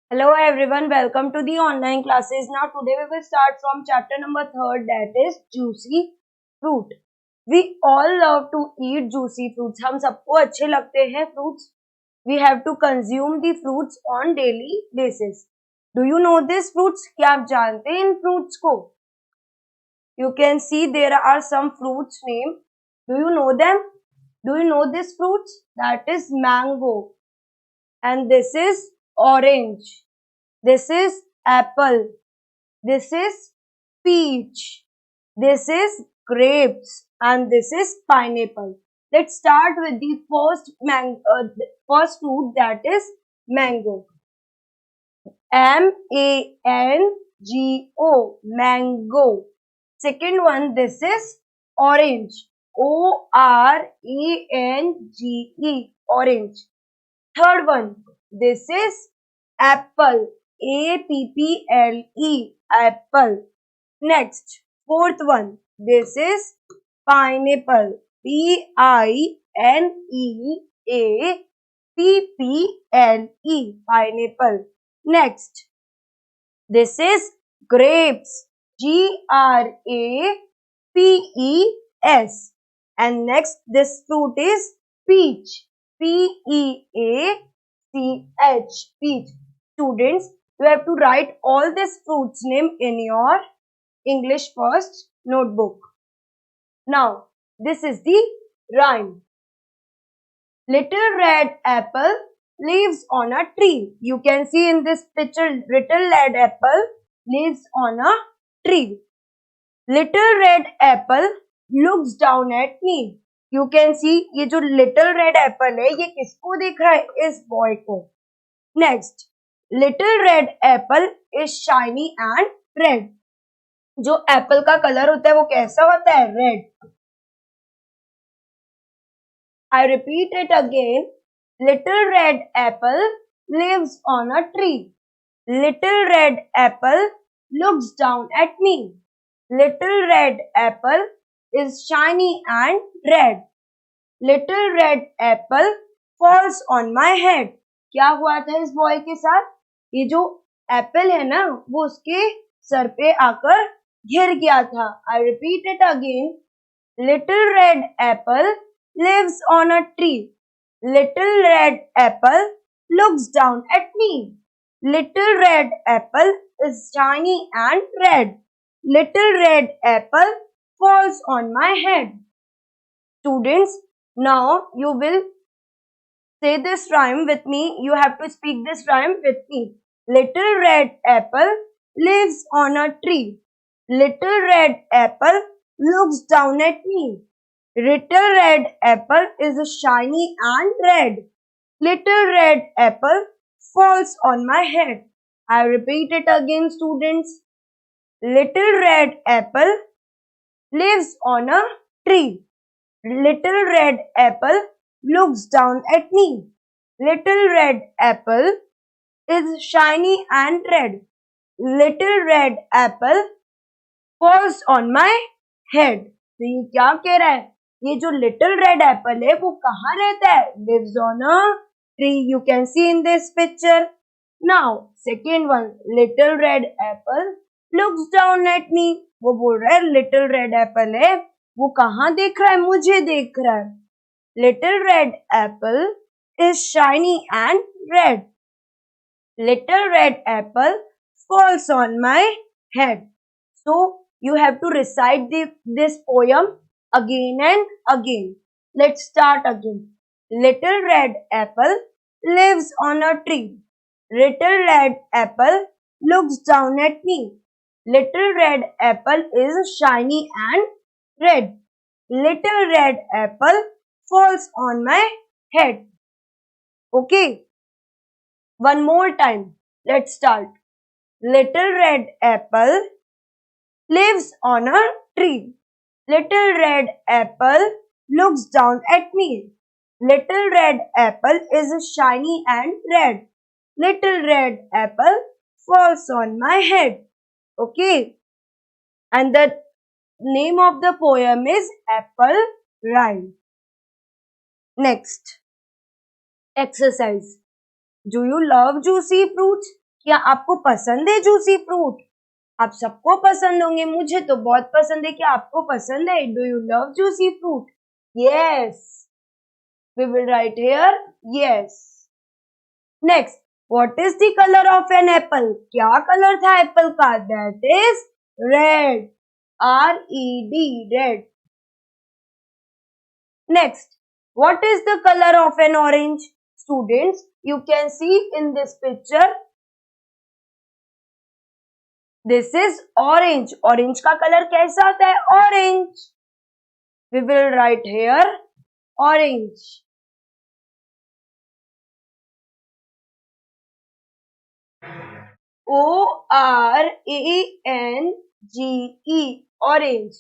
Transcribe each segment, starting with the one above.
Hello everyone, welcome to the online classes. Now today we will start from chapter number 3, that is juicy fruit. We all love to eat juicy fruits. हम सबको अच्छे लगते हैं fruits. We have to consume the fruits on daily basis. Do you know these fruits? क्या आप जानते हैं इन fruits को? You can see there are some fruits named. Do you know them? Do you know these fruits? That is mango. And this is orange. This is apple. This is peach. This is grapes. And this is pineapple. Let's start with the first fruit, that is mango. M-A-N-G-O. Mango. Second one, this is orange. O-R-A-N-G-E. Orange. Third one, this is apple. A-P-P-L-E. Apple. Next, fourth one, this is pineapple. P-I-N-E-A-P-P-L-E. Pineapple. Next, this is grapes. G-R-A-P-E-S. And next, this fruit is peach. P-E-A-C-H. Peach. Students, you have to write all these fruits name in your English first notebook. Now, this is the rhyme. Little red apple lives on a tree. You can see in this picture, little red apple lives on a tree. Little red apple looks down at me. You can see ये जो little red apple है ये किसको देख रहा है? इस boy को. Next, little red apple is shiny and red. जो apple का color होता है वो कैसा होता है? Red. I repeat it again. Little red apple lives on a tree. Little red apple looks down at me. Little red apple is shiny and red. Little red apple falls on my head. क्या हुआ था इस boy के साथ? ये जो Apple है ना वो उसके सर पे आकर गिर गया था. I repeat it again. Little red apple lives on a tree. Little red apple looks down at me. Little red apple is shiny and red. Little red apple falls on my head. Students, now you will say this rhyme with me. You have to speak this rhyme with me. Little red apple lives on a tree. Little red apple looks down at me. Little red apple is shiny and red. Little red apple falls on my head. I repeat it again, students. Little red apple lives on a tree. Little red apple looks down at me. Little red apple is shiny and red. Little red apple falls on my head. तो ये क्या कह रहा है? ये जो little red apple है वो कहाँ रहता है? Lives on a tree. You can see in this picture. Now, second one, little red apple looks down at me. वो बोल रहा है little red apple है वो कहाँ देख रहा है? मुझे देख रहा है. Little red apple is shiny and red. Little red apple falls on my head. So, you have to recite this poem again and again. Let's start again. Little red apple lives on a tree. Little red apple looks down at me. Little red apple is shiny and red. Little red apple falls on my head. Okay. One more time. Let's start. Little red apple lives on a tree. Little red apple looks down at me. Little red apple is shiny and red. Little red apple falls on my head. Okay. And the name of the poem is Apple Rhyme. Next. Exercise. Do you love juicy fruits? क्या आपको पसंद है juicy fruit? आप सबको पसंद होंगे, मुझे तो बहुत पसंद है। क्या आपको पसंद है? Do you love juicy fruit? Yes. We will write here yes. Next, what is the color of an apple? क्या कलर था एप्पल का? That is red. R-E-D, red. Next, what is the color of an orange? Students, you can see in this picture. This is orange. Orange का colour कैसा होता है? Orange. We will write here orange. O-R-A-N-G-E, orange.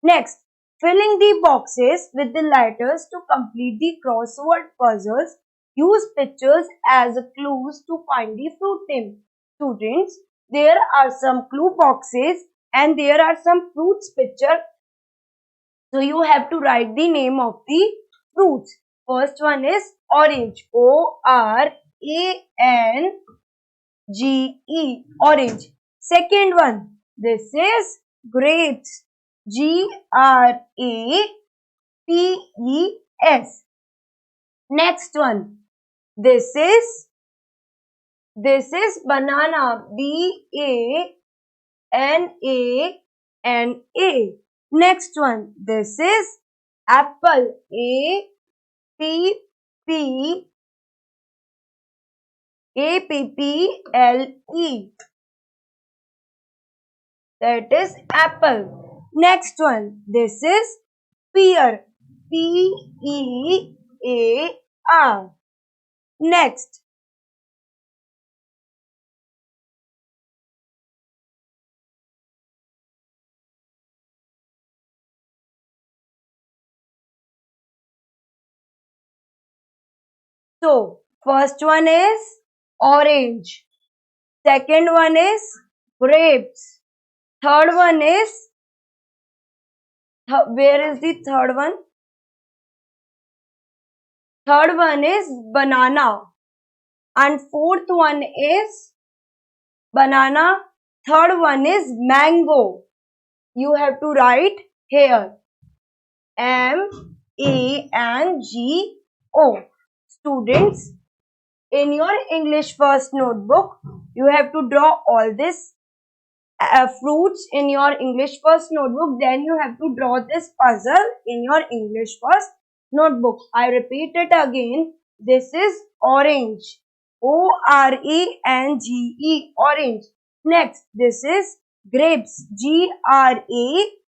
Next, filling the boxes with the letters to complete the crossword puzzles. Use pictures as clues to find the fruit name. Students, there are some clue boxes and there are some fruits picture. So you have to write the name of the fruits. First one is orange. O-R-A-N-G-E, orange. Second one, this is grapes. G-R-A-P-E-S. Next one, this is banana. B-A-N-A-N-A. Next one, this is apple. A-P-P-L-E. That is apple. Next one, this is pear. P-E-A-R. Next, so first one is orange. Second one is grapes. Third one is, where is the third one? Third one is banana. And fourth one is banana. Third one is mango. You have to write here M-A-N-G-O. Students, in your English first notebook, you have to draw all this fruits in your English first notebook. Then you have to draw this puzzle in your English first notebook. I repeat it again. This is orange. O-R-A-N-G-E, orange. Next, this is grapes. G-R-A-P-E-S.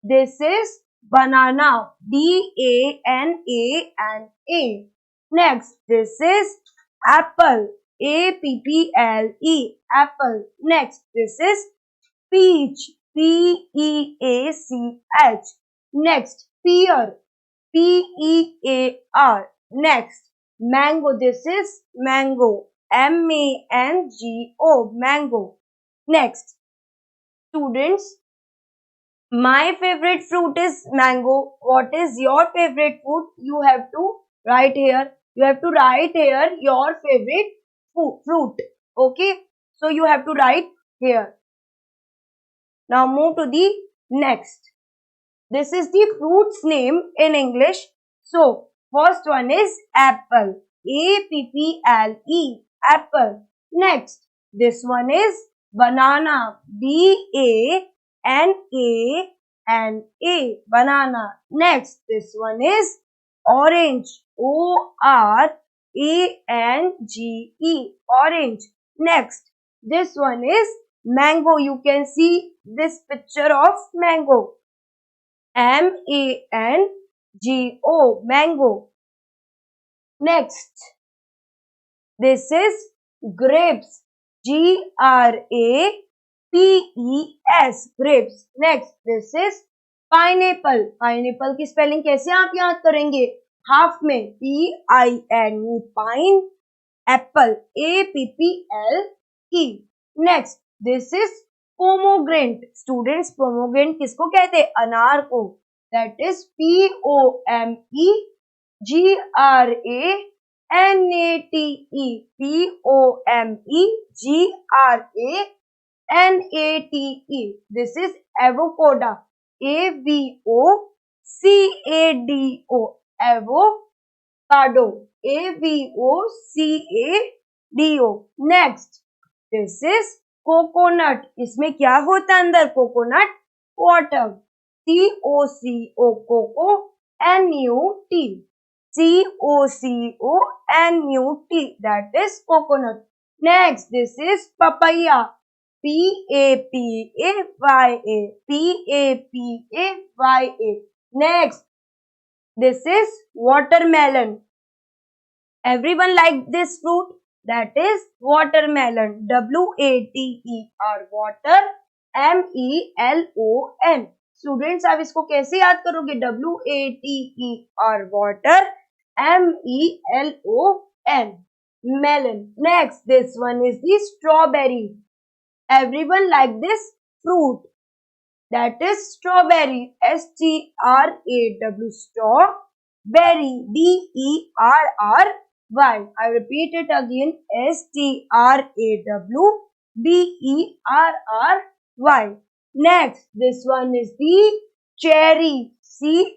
This is banana. B-A-N-A-N-A. Next, this is apple. A-P-P-L-E, apple. Next, this is peach. P-E-A-C-H. Next, pear. P-E-A-R. Next, mango. This is mango. M-A-N-G-O, mango. Next, students, my favorite fruit is mango. What is your favorite fruit? You have to write here. You have to write here your favorite fruit. Okay. So you have to write here. Now move to the next. This is the fruit's name in English. So first one is apple. A-P-P-L-E, apple. Next, this one is banana. B-A-N-A-N-A, banana. Next, this one is orange. O-R-A-N-G-E, orange. Next, this one is mango. You can see this picture of mango. M-A-N-G-O, mango. Next, this is grapes. G-R-A-P-E-S, grapes. Next, this is pineapple. Pineapple की spelling कैसे आप याद करेंगे? Half में P-I-N-E, pine, apple, A-P-P-L-E. Next, this is pomegranate. Students, pomegranate किसको कहते हैं? अनार को. That is P-O-M-E-G-R-A-N-A-T-E, N-A-T-E, P-O-M-E-G-R-A-N-A-T-E. This is avocado. A-V-O-C-A-D-O. Avocado. A-V-O-C-A-D-O. Next, this is coconut. इसमें क्या होता है अंदर? coconut water. C-O-C-O, coco, N-U-T. C-O-C-O-N-U-T. That is coconut. Next, this is papaya. P-A-P-A-Y-A. P-A-P-A-Y-A. Next, this is watermelon. Everyone like this fruit? That is watermelon. W-A-T-E-R. Water. M-E-L-O-N. Students आप इसको कैसे याद करोगे? W-A-T-E-R. water. M-E-L-O-N. melon. Next, this one is the strawberry. Everyone like this fruit. That is strawberry. S-T-R-A-W. strawberry. B-E-R-R-Y. I repeat it again. S-T-R-A-W-B-E-R-R-Y. Next, this one is the cherry. C-H-E-R-R-Y.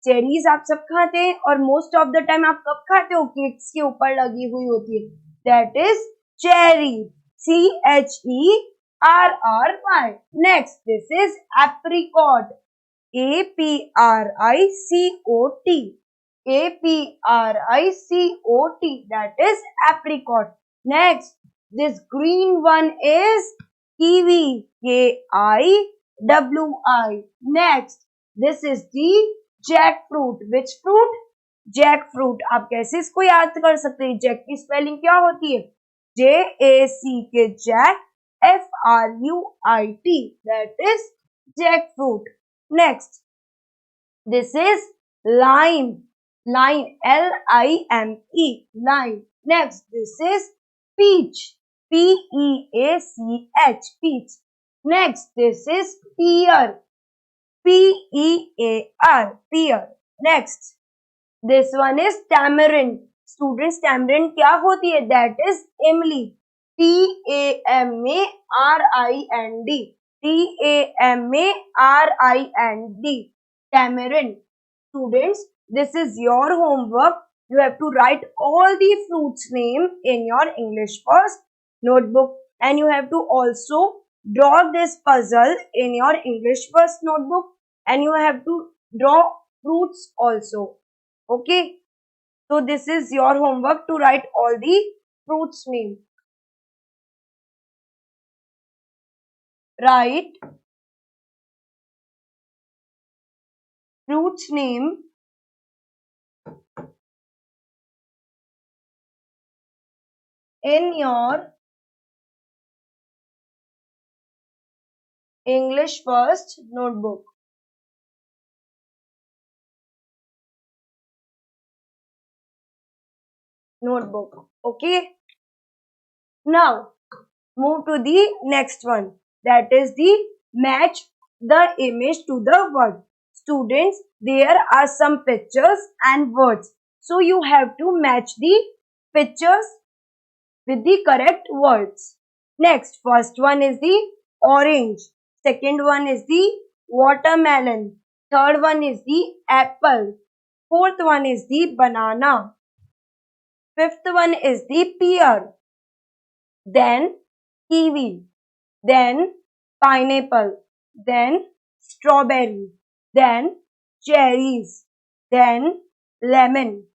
Cherries आप सब खाते हैं और most of the time आप कब खाते हो? Cakes के ऊपर लगी हुई होती है. That is cherry. C-H-E-R-R-Y. Next, this is apricot. A-P-R-I-C-O-T. A-P-R-I-C-O-T. That is apricot. Next, this green one is kiwi. K-I-W-I. Next, this is the jackfruit. Which fruit? Jackfruit. आप कैसे इसको याद कर सकते हैं? जैक की स्पेलिंग क्या होती है? J-A-C-K. Jack. F-R-U-I-T. That is jackfruit. Next, this is lime. Lime. L-I-M-E. Lime. Next, this is peach. P-E-A-C-H. Peach. Next, this is pear. P-E-A-R. Pear. Next, this one is tamarind. Students, tamarind क्या होती है? That is imli. T-A-M-A-R-I-N-D. T-A-M-A-R-I-N-D. Tamarind. Students, this is your homework. You have to write all the fruits name in your English first notebook, and you have to also draw this puzzle in your English first notebook, and you have to draw fruits also. Okay, so this is your homework to write all the fruits name. Write fruits name in your English first notebook. Okay. Now move to the next one. That is the match the image to the word. Students, there are some pictures and words. So you have to match the pictures with the correct words. Next, first one is the orange. Second one is the watermelon. Third one is the apple. Fourth one is the banana. Fifth one is the pear. Then kiwi. Then pineapple. Then strawberry. Then cherries. Then lemon.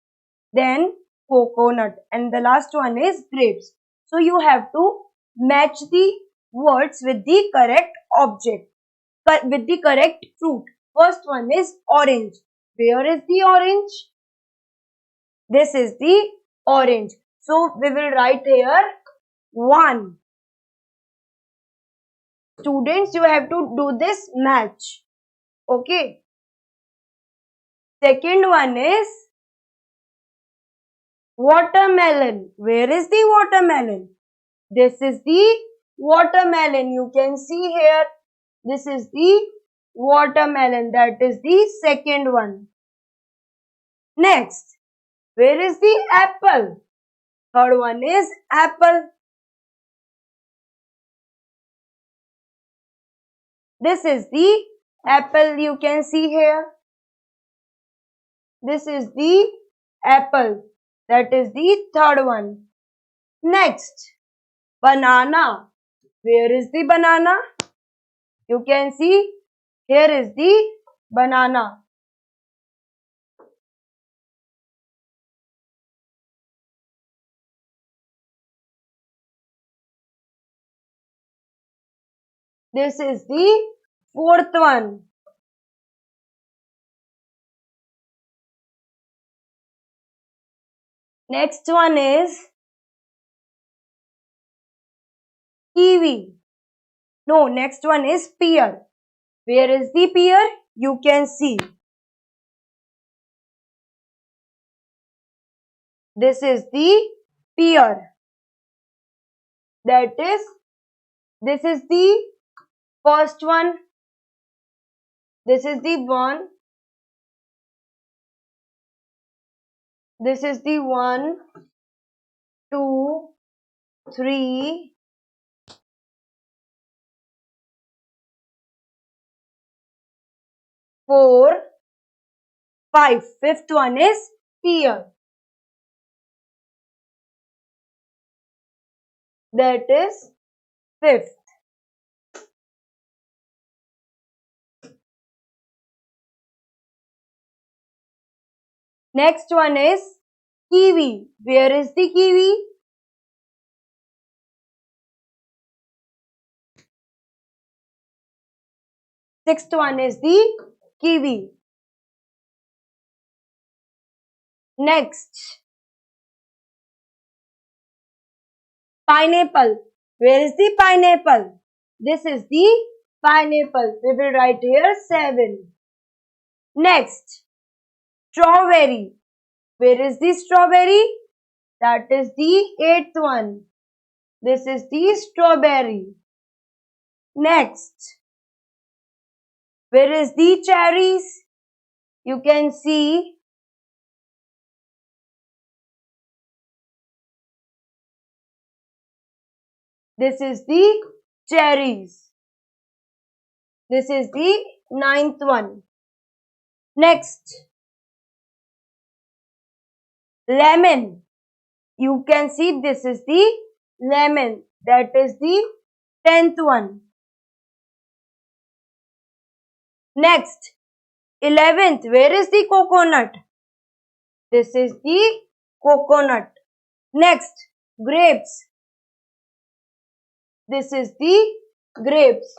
Then coconut. And the last one is grapes. So you have to match the words with the correct object, with the correct fruit. First one is orange. Where is the orange? This is the orange. So we will write here 1. Students, you have to do this match. Okay. Second one is watermelon. Where is the watermelon? This is the watermelon. You can see here. This is the watermelon. That is the second one. Next, Where is the apple? Third one is apple. This is the apple you can see here. This is the apple. That is the third one. Next, banana. Where is the banana? You can see here is the banana. This is the fourth one. Next one is kiwi. No, next one is pear. Where is the pear? You can see. This is the pear. That is, this is the first one. This is the one. This is the 1, 2, 3, 4, 5. Fifth one is pear. That is fifth. Next one is kiwi. Where is the kiwi? Sixth one is the kiwi. Next, pineapple. Where is the pineapple? This is the pineapple. We will write here 7. Next, strawberry. Where is the strawberry? That is the 8th one. This is the strawberry. Next, where is the cherries? You can see this is the cherries. This is the 9th one. Next, lemon. You can see this is the lemon. That is the 10th one. Next, 11th. Where is the coconut? This is the coconut. Next, grapes. This is the grapes.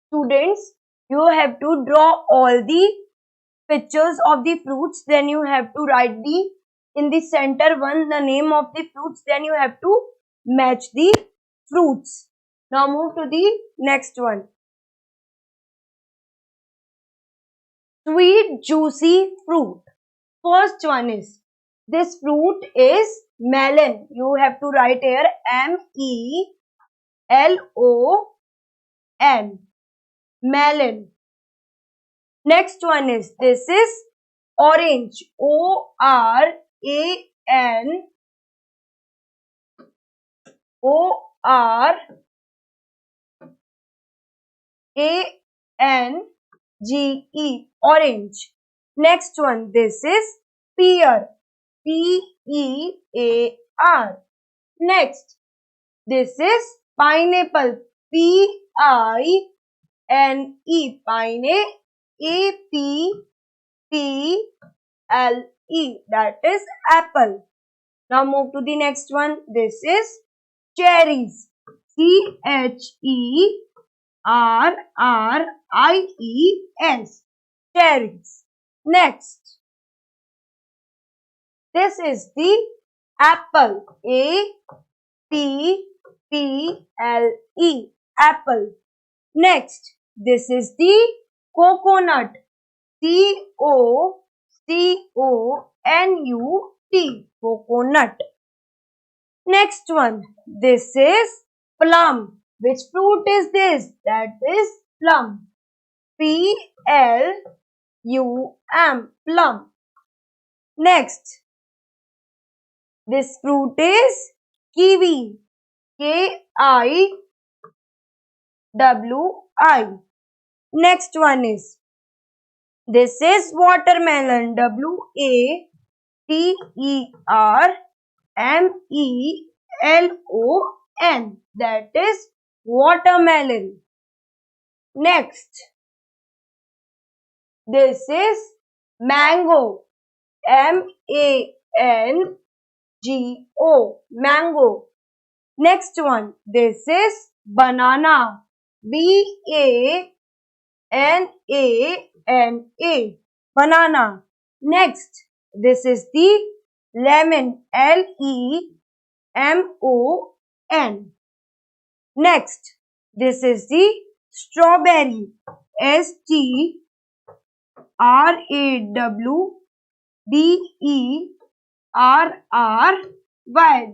Students, you have to draw all the pictures of the fruits. Then you have to write the in the center one the name of the fruits. Then you have to match the fruits. Now move to the next one. Sweet juicy fruit. First one is, this fruit is melon. You have to write here MELON. Melon. Next one is, this is orange. ORANGE. Orange. Next one, this is pear. PEAR. Next, this is pineapple. PINE. Pineapple. APPLE. That is apple. Now move to the next one. This is cherries. CHERRRIES. Cherries. Next, this is the apple. APPLE. Apple. Next, this is the coconut. COCONUT. Coconut. Next one, this is plum. Which fruit is this? That is plum. PLUM. Plum. Next, This fruit is kiwi. Kiwi. Next one is, this is watermelon. Watermelon. That is watermelon. Next, this is mango. Mango. Mango. Next one, this is banana. Banana. Banana. Next, this is the lemon. Lemon. Next, this is the strawberry. Strawberry.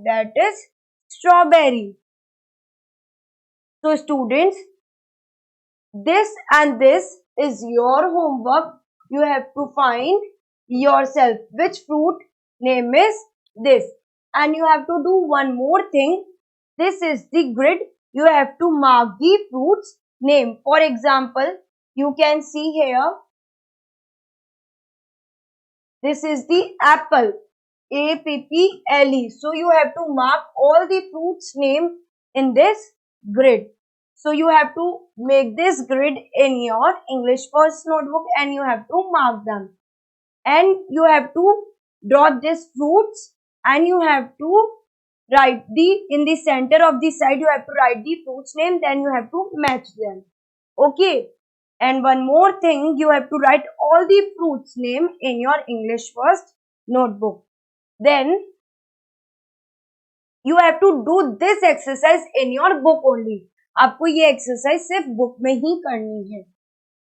That is strawberry. So students, this and this is your homework. You have to find yourself which fruit name is this. And you have to do one more thing. This is the grid. You have to mark the fruits name. For example, you can see here, this is the apple. Apple. So you have to mark all the fruits name in this grid. So you have to make this grid in your English first notebook and you have to mark them. And you have to draw these fruits and you have to write in the center of the side you have to write the fruits name, then you have to match them. Okay. And one more thing, you have to write all the fruits name in your English first notebook. Then you have to do this exercise in your book only. आपको ये exercise सिर्फ book में ही करनी है.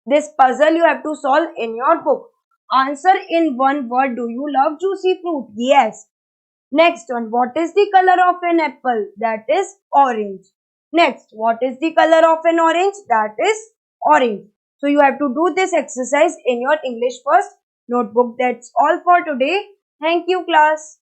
This puzzle you have to solve in your book. Answer in one word. Do you love juicy fruit? Yes. Next one. What is the color of an apple? That is orange. Next. What is the color of an orange? That is orange. So you have to do this exercise in your English first notebook. That's all for today. Thank you, class.